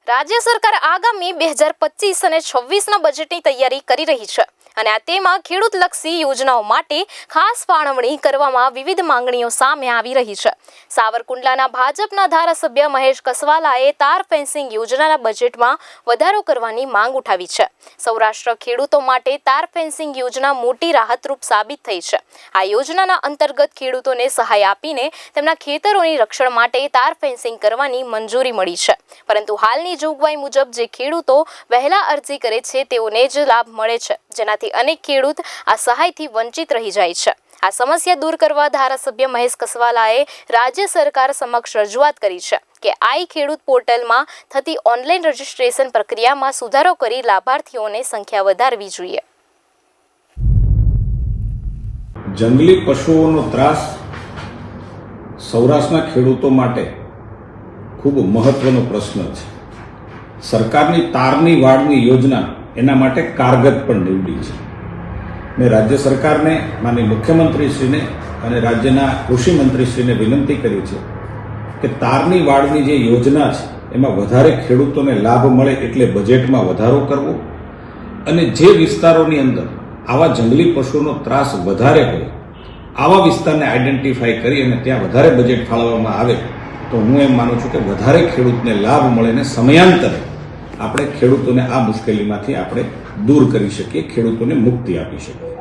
રાજ્ય સરકાર આગામી 2025 અને 26ના બજેટની તૈયારી કરી રહી છે અને તેમાં ખેડૂતલક્ષી યોજનાઓ માટે ખાસ ફાળવણી કરવામાં વિવિધ માંગણીઓ સામે આવી રહી છે। સાવરકુંડલાના ભાજપના ધારાસભ્ય મહેશ કસવાલાએ તાર ફેન્સિંગ યોજનાના બજેટમાં વધારો કરવાની માંગ ઉઠાવી છે। સૌરાષ્ટ્ર ખેડૂતો માટે તાર ફેન્સિંગ યોજના મોટી રાહતરૂપ સાબિત થઈ છે। આ યોજનાના અંતર્ગત ખેડૂતોને સહાય આપીને તેમના ખેતરોની રક્ષણ માટે તાર ફેન્સિંગ કરવાની મંજૂરી મળી છે, પરંતુ હાલની જોગવાઈ મુજબ જે ખેડૂતો વહેલા અરજી કરે છે તેઓને જ લાભ મળે છે, જેનાથી અનેક ખેડૂત આ સહાયથી વંચિત રહી જાય છે। આ સમસ્યા દૂર કરવા ધારાસભ્ય મહેશ કસવાલાએ રાજ્ય સરકાર સમક્ષ રજૂઆત કરી છે કે આઈ ખેડૂત પોર્ટલમાં થતી ઓનલાઈન રજીસ્ટ્રેશન પ્રક્રિયામાં સુધારો કરી લાભાર્થીઓની સંખ્યા વધારવી જોઈએ। જંગલી પશુઓનો ત્રાસ સૌરાષ્ટ્રના ખેડૂતો માટે ખૂબ મહત્વનો પ્રશ્ન છે। સરકારની તારની વાડની યોજના એના માટે કારગત પણ નીવડી છે। મેં રાજ્ય સરકારને, માનનીય મુખ્યમંત્રીશ્રીને અને રાજ્યના કૃષિ મંત્રીશ્રીને વિનંતી કરી છે કે તારની વાડની જે યોજના છે એમાં વધારે ખેડૂતોને લાભ મળે એટલે બજેટમાં વધારો કરવો અને જે વિસ્તારોની અંદર આવા જંગલી પશુઓનો ત્રાસ વધારે હોય આવા વિસ્તારને આઈડેન્ટિફાઈ કરી અને ત્યાં વધારે બજેટ ફાળવવામાં આવે તો હું એમ માનું છું કે વધારે ખેડૂતને લાભ મળે ને સમયાંતરે આપણે ખેડૂતોને આ મુશ્કેલીમાંથી આપણે દૂર કરી શકીએ, ખેડૂતોને મુક્તિ આપી શકીએ।